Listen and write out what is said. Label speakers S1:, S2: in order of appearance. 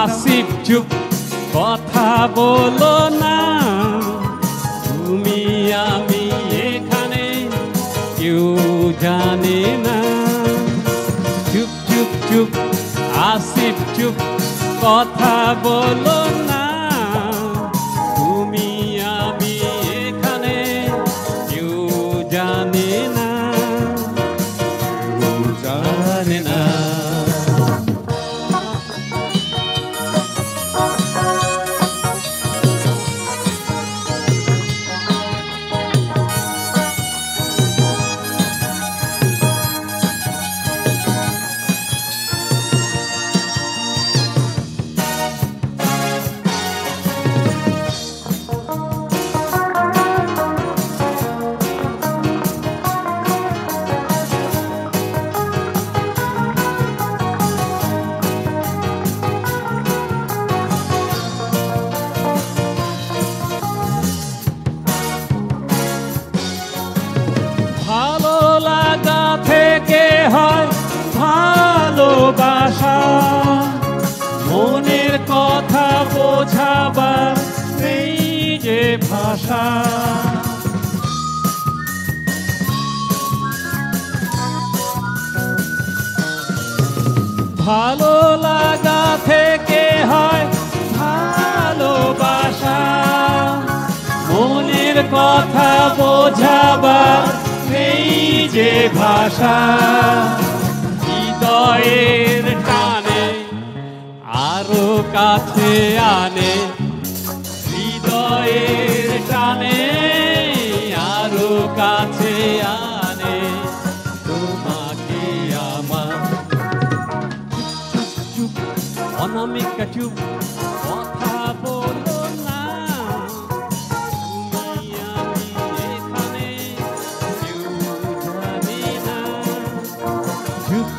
S1: আসিফ চুপ কথা বলো না, তুমি আমি এখানে কেউ জানে না। চুপ চুপ চুপ আসিফ চুপ কথা বলো না, তুমি আমি এখানে কেউ জানে না, কেউ জানে না। ভালো লাগা থেকে হয় ভালোবাসা, মনের কথা বোঝাবার নেই যে ভাষা। ভালো লাগা থেকে হয় ভালোবাসা, মনের কথা বোঝাবার নেই যে ভাষা। হৃদয়ের টানে আরো কাছে আনে, হৃদয়ের টানে আরো কাছে আনে তোমাকে আমার। চুপ চুপ অনামিকা চুপ কথা বলো না, তুমি আমি এখানে কেউ জানে না। চুপ